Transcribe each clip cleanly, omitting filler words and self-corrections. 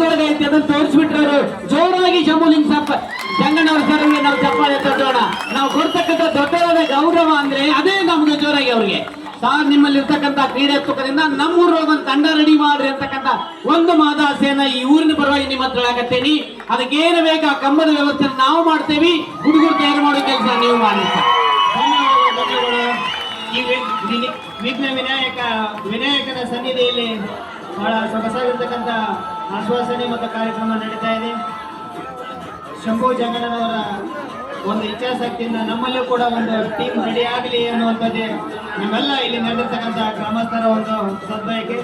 ಮುಖದೊಳಗೆ ಐತಿ ಅದನ್ನ ತೋರಿಸ್ಬಿಟ್ರೆ ಜೋರಾಗಿ ಶಂಭುಲಿಂಗ ಜಂಗಣ್ಣವ್ರ ಸರ್ಗೆ ನಾವು ಚಪ್ಪಾಳೆ ತಟ್ಟೋಣ. ನಾವು ಕೊಡ್ತಕ್ಕಂಥ ದೊಡ್ಡವಾದ ಗೌರವ ಅಂದ್ರೆ ಅದೇ ನಮ್ಗೆ ಜೋರಾಗಿ ಅವ್ರಿಗೆ ಸಾರ್ ನಿಮ್ಮಲ್ಲಿ ಇರ್ತಕ್ಕಂಥ ಕ್ರೀಡಾತ್ಮಕದಿಂದ ನಮ್ಮೂರೊಳಗೆ ಒಂದು ತಂಡ ರೆಡಿ ಮಾಡ್ರಿ ಅಂತಕ್ಕಂಥ ಒಂದು ಮಾದಾಸೆಯನ್ನ ಈ ಊರಿನ ಪರವಾಗಿ ನಿಮ್ಮ ಹತ್ರ ಹೇಳಕತ್ತೇನಿ. ಅದಕ್ಕೇನು ಬೇಕು ಆ ಕಂಬದ ವ್ಯವಸ್ಥೆ ನಾವು ಮಾಡ್ತೇವಿ, ಹುಡುಗರು ತಯಾರು ಮಾಡೋ ಕೆಲಸ ನೀವು ಮಾಡಿ. ಈ ವಿಘ್ನ ವಿನಾಯಕನ ಸನ್ನಿಧಿಯಲ್ಲಿ ಬಹಳ ಸೊಗಸಾಗಿರ್ತಕ್ಕಂಥ ಆಶ್ವಾಸನೆ ಮತ್ತು ಕಾರ್ಯಕ್ರಮ ನಡೀತಾ ಇದೆ. ಶಂಭು ಜಂಗಣ್ಣನವರ ಒಂದು ಇಚ್ಛಾಶಕ್ತಿಯಿಂದ ನಮ್ಮಲ್ಲೂ ಕೂಡ ಒಂದು ಟೀಮ್ ರೆಡಿ ಆಗಲಿ ಅನ್ನುವಂಥದ್ದೇ ನಮ್ಮೆಲ್ಲ ಇಲ್ಲಿ ನಡೆದಿರ್ತಕ್ಕಂಥ ಗ್ರಾಮಸ್ಥರ ಒಂದು ಸದ್ಬಯಕೆ.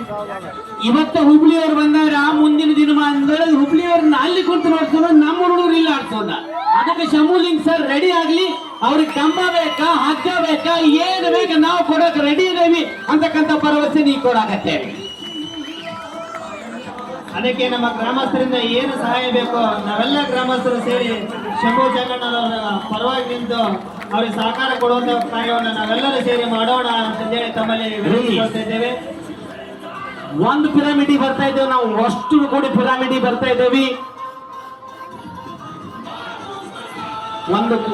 ಇವತ್ತು ಹುಬ್ಳಿಯವ್ರು ಬಂದಾಗ ಮುಂದಿನ ದಿನಮಾನದಲ್ಲಿ ಹುಬ್ಳಿಯವ್ರನ್ನ ಅಲ್ಲಿ ಕುಂತು ನೋಡ್ಸೋಣ, ನಮ್ಮ ಹುಡುಗರು ಇಲ್ಲ ಆಡ್ಸೋಣ. ಅದಕ್ಕೆ ಶಂಭುಲಿಂಗ್ ಸರ್ ರೆಡಿ ಆಗ್ಲಿ, ಅವ್ರಿಗೆ ಕಂಬ ಬೇಕಾ ಹಗ್ಗ ಬೇಕಾ ಏನು ಬೇಕಾ ನಾವು ಕೊಡೋಕೆ ರೆಡಿ ಇದೇವಿ ಅಂತಕ್ಕಂಥ ಭರವಸೆ ನೀವು ಕೊಡಾಕತ್ತೇವೆ. ಅದಕ್ಕೆ ನಮ್ಮ ಗ್ರಾಮಸ್ಥರಿಂದ ಏನು ಸಹಾಯ ಬೇಕೋ ನಾವೆಲ್ಲ ಗ್ರಾಮಸ್ಥರು ಸೇರಿ ಶಂಭು ಜಂಗಣ್ಣನವರ ಪರವಾಗಿ ನಿಂತು ಅವ್ರಿಗೆ ಸಹಕಾರ ಕೊಡುವಂತ ಕಾರ್ಯವನ್ನು ನಾವೆಲ್ಲರೂ ಸೇರಿ ಮಾಡೋಣ ಅಂತೇಳಿ ತಮ್ಮಲ್ಲಿ ವಿನಂತಿಸ್ತಾ ಇದ್ದೇವೆ. ಒಂದು ಪಿರಾಮಿಡಿ ಬರ್ತಾ ಇದ್ದೇವೆ ನಾವು, ಅಷ್ಟು ಕೂಡಿ ಪಿರಾಮಿಡಿ ಬರ್ತಾ ಇದ್ದೇವೆ.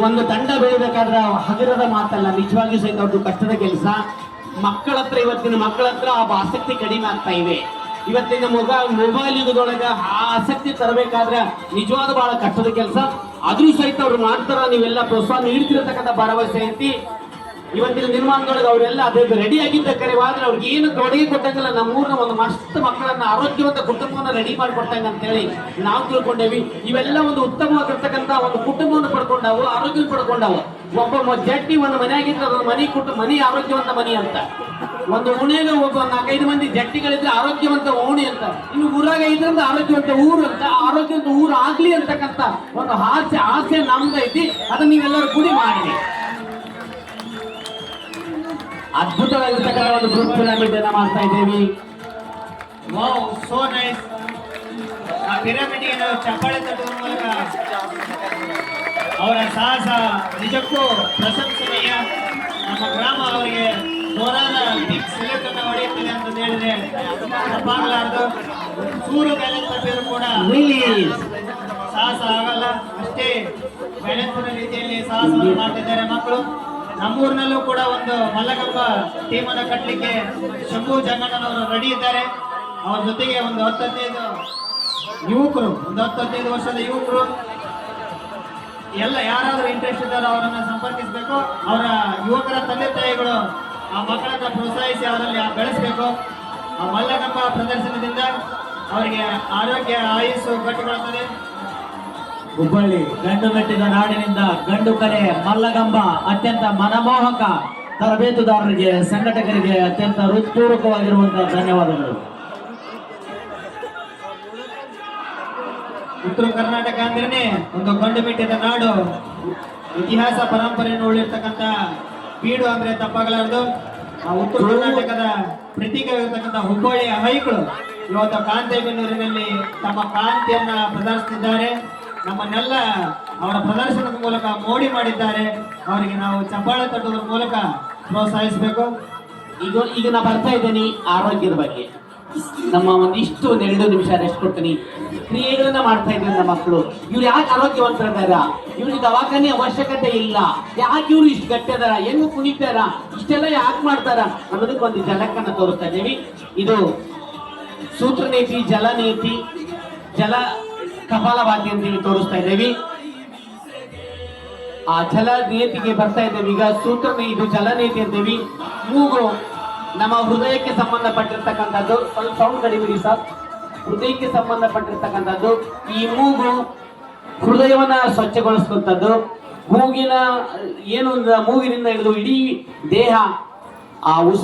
ಒಂದು ತಂಡ ಬೆಳಿಬೇಕಾದ್ರೆ ಹಗುರದ ಮಾತಲ್ಲ, ನಿಜವಾಗಿಯೂ ಸಹಿತ ಅವ್ರದ್ದು ಕಷ್ಟದ ಕೆಲಸ. ಇವತ್ತಿನ ಮಕ್ಕಳ ಹತ್ರ ಆ ಆಸಕ್ತಿ ಕಡಿಮೆ ಆಗ್ತಾ ಇವೆ. ಇವತ್ತಿನ ಮೊಬೈಲ್ ಯುಗದೊಳಗ ಆ ಆಸಕ್ತಿ ತರಬೇಕಾದ್ರೆ ನಿಜವಾದ ಬಹಳ ಕಷ್ಟದ ಕೆಲಸ. ಆದ್ರೂ ಸಹಿತ ಅವ್ರು ಮಾಡ್ತಾರ, ನೀವೆಲ್ಲ ಪ್ರೋತ್ಸಾಹ ನೀಡ್ತಿರತಕ್ಕಂಥ ಭರವಸೆ ಐತಿ. ಇವತ್ತಿನ ನಿರ್ಮಾಣದೊಳಗೆ ಅವರೆಲ್ಲ ಅದೇ ರೆಡಿ ಆಗಿದ್ದ ಕರೆವಾದ್ರೆ ಅವ್ರಿಗೆ ಏನು ತೊಡಗಿ ಕೊಟ್ಟಂಗಲ್ಲ, ನಮ್ಮೂರಿನ ಒಂದು ಮಸ್ತ್ ಮಕ್ಕಳನ್ನ ಆರೋಗ್ಯವಂತ ಕುಟುಂಬವನ್ನು ರೆಡಿ ಮಾಡಿಕೊಟ್ಟಂಗ ಅಂತ ಹೇಳಿ ನಾವು ತಿಳ್ಕೊಂಡೇವಿ. ಇವೆಲ್ಲ ಒಂದು ಉತ್ತಮವಾಗಿರ್ತಕ್ಕಂಥ ಒಂದು ಕುಟುಂಬವನ್ನು ಪಡ್ಕೊಂಡಾವು, ಆರೋಗ್ಯ ಪಡ್ಕೊಂಡಾವು. ಒಬ್ಬ ಜಟ್ಟಿ ಒಂದು ಮನೆಯಾಗಿದ್ರೆ ಅದೊಂದು ಮನೆ ಆರೋಗ್ಯವಂತ ಮನೆ ಅಂತ. ಒಂದು ಓಣಿಯಾಗ ಒಬ್ಬ 4-5 ಮಂದಿ ಜಟ್ಟಿಗಳಿದ್ರೆ ಆರೋಗ್ಯವಂತ ಓಣಿ ಅಂತ. ಇನ್ನು ಊರಾಗ ಇದ್ರಿಂದ ಆರೋಗ್ಯವಂತ ಊರು ಅಂತ. ಆರೋಗ್ಯವಂತ ಊರು ಆಗ್ಲಿ ಅಂತಕ್ಕಂಥ ಒಂದು ಆಸೆ ನಮ್ದೈತಿ. ಅದನ್ನ ನೀವೆಲ್ಲರೂ ಕೂಡಿ ಮಾಡಿ ಅದ್ಭುತವಾಗಿರ್ತಕ್ಕಂಥ ಒಂದು ಗ್ರೂಪ್ ಪಿರಾಮಿಡ್ ಅನ್ನ ಮಾಡ್ತಾ ಇದ್ದೇವೆ. Wow, so nice. ಆ ಪಿರಾಮಿಡ್ ನಾವು ಚಪ್ಪಾಳೆ ತಟ್ಟುವ ಮೂಲಕ ಅವರ ಸಾಹಸ ನಿಜಕ್ಕೂ ಪ್ರಶಂಸನೀಯ. ನಮ್ಮ ಗ್ರಾಮ ಅವರಿಗೆ ಜೋರಾದ ಬಿಗ್ ಸೆಲೆಕ್ಟ್ ಅನ್ನು ಹೊಡೆಯುತ್ತಿದೆ ಅಂತ ಹೇಳಿದ್ರೆ ತಪ್ಪಾಗಲಾರದು. ಸೂರು ಬ್ಯಾಲೆನ್ಸ್ ತಪ್ಪಿದ್ರು ಕೂಡ ಸಾಹಸ ಆಗಲ್ಲ. ಅಷ್ಟೇ ಬ್ಯಾಲೆನ್ಸ್ ರೀತಿಯಲ್ಲಿ ಸಾಹಸವನ್ನು ಮಾಡ್ತಿದ್ದಾರೆ ಮಕ್ಕಳು. ನಮ್ಮೂರಿನಲ್ಲೂ ಕೂಡ ಒಂದು ಮಲ್ಲಗಂಬ ಟೀಮ್ ಅನ್ನು ಕಟ್ಟಲಿಕ್ಕೆ ಶಂಭು ಜಂಗಣ್ಣನವರು ರೆಡಿ ಇದ್ದಾರೆ. ಅವ್ರ ಜೊತೆಗೆ ಒಂದು 10-15 ವರ್ಷದ ಯುವಕರು ಎಲ್ಲ ಯಾರಾದ್ರೂ ಇಂಟ್ರೆಸ್ಟ್ ಇದ್ದಾರೋ ಅವರನ್ನ ಸಂಪರ್ಕಿಸಬೇಕು. ಅವರ ಯುವಕರ ತಂದೆ ತಾಯಿಗಳು ಆ ಮಕ್ಕಳನ್ನ ಪ್ರೋತ್ಸಾಹಿಸಿ ಅವರಲ್ಲಿ ಬೆಳೆಸಬೇಕು. ಆ ಮಲ್ಲಗಂಬ ಪ್ರದರ್ಶನದಿಂದ ಅವರಿಗೆ ಆರೋಗ್ಯ ಆಯುಸ್ಸು ಗಟ್ಟಿಗೊಳ್ಳುತ್ತದೆ. ಹುಬ್ಬಳ್ಳಿ ಗಂಡು ಮೆಟ್ಟಿದ ನಾಡಿನಿಂದ ಗಂಡು ಕಲೆ ಮಲ್ಲಗಂಬ ಅತ್ಯಂತ ಮನಮೋಹಕ ತರಬೇತುದಾರರಿಗೆ, ಸಂಘಟಕರಿಗೆ ಅತ್ಯಂತ ಹೃತ್ಪೂರ್ವಕವಾಗಿರುವಂತಹ ಧನ್ಯವಾದಗಳು. ಉತ್ತರ ಕರ್ನಾಟಕ ಅಂದ್ರೇನೆ ಒಂದು ಗಂಡು ಮೆಟ್ಟಿದ ನಾಡು, ಇತಿಹಾಸ ಪರಂಪರೆಯನ್ನು ಉಳಿರ್ತಕ್ಕಂಥ ಬೀಡು ಅಂದ್ರೆ ತಪ್ಪಾಗಲಾರದು. ಆ ಉತ್ತರ ಕರ್ನಾಟಕದ ಪ್ರತೀಕವಾಗಿರ್ತಕ್ಕಂಥ ಹುಬ್ಬಳ್ಳಿಯ ಹೈಕಳು ಇವತ್ತು ಕಾಂತೇಬೆನ್ನೂರಿನಲ್ಲಿ ತಮ್ಮ ಕಾಂತಿಯನ್ನ ಪ್ರದರ್ಶಿಸಿದ್ದಾರೆ. ನಮ್ಮನ್ನೆಲ್ಲ ಅವರ ಪ್ರದರ್ಶನದ ಮೂಲಕ ಮೋಡಿ ಮಾಡಿದ್ದಾರೆ. ಅವರಿಗೆ ನಾವು ಚಪ್ಪಾಳೆ ತಟ್ಟುವುದರ ಮೂಲಕ ಪ್ರೋತ್ಸಾಹಿಸಬೇಕು. ಈಗ ನಾ ಬರ್ತಾ ಇದ್ದೇನೆ ಆರೋಗ್ಯದ ಬಗ್ಗೆ. ನಮ್ಮ ಒಂದಿಷ್ಟು 2 ನಿಮಿಷ ರೆಸ್ಟ್ ಕೊಡ್ತೀನಿ. ಕ್ರಿಯೆಗಳನ್ನ ಮಾಡ್ತಾ ಇದ್ದಾರೆ ನಮ್ಮ ಮಕ್ಕಳು. ಇವ್ರು ಯಾಕೆ ಆರೋಗ್ಯವಂತರಿದ್ದಾರ? ಇವ್ರಿಗೆ ದವಾಖಾನೆ ಅವಶ್ಯಕತೆ ಇಲ್ಲ. ಯಾಕೆ ಇವ್ರು ಇಷ್ಟು ಗಟ್ಟಿದಾರ, ಹೆಂಗ್ ಕುಣಿತಾರ, ಇಷ್ಟೆಲ್ಲ ಯಾಕೆ ಮಾಡ್ತಾರ ಅನ್ನೋದಕ್ಕೆ ಒಂದು ಜಲಕ್ಕನ್ನ ತೋರಿಸ್ತಾ ಇದ್ದೀವಿ. ಇದು ಸೂತ್ರನೇತಿ, ಜಲನೇತಿ, ಜಲ ಕಪಾಲಭಾತಿ ಅಂತೇಳಿ ತೋರಿಸ್ತಾ ಇದ್ದೇವೆ. ಆ ಜಲ ನೀತಿಗೆ ಬರ್ತಾ ಇದ್ದೇವೆ. ಈಗ ಇದು ಜಲನೀತಿ ಅಂತೇವಿ. ಮೂಗು ನಮ್ಮ ಹೃದಯಕ್ಕೆ ಸಂಬಂಧಪಟ್ಟಿರ್ತಕ್ಕಂಥದ್ದು. ಸ್ವಲ್ಪ ಸೌಂಡ್ ಕಡಿಮೆ ಸರ್. ಹೃದಯಕ್ಕೆ ಸಂಬಂಧಪಟ್ಟಿರ್ತಕ್ಕಂಥದ್ದು. ಈ ಮೂಗು ಹೃದಯವನ್ನ ಸ್ವಚ್ಛಗೊಳಿಸುವಂಥದ್ದು. ಮೂಗಿನಿಂದ ಹಿಡಿದು ಇಡೀ ದೇಹ ಆ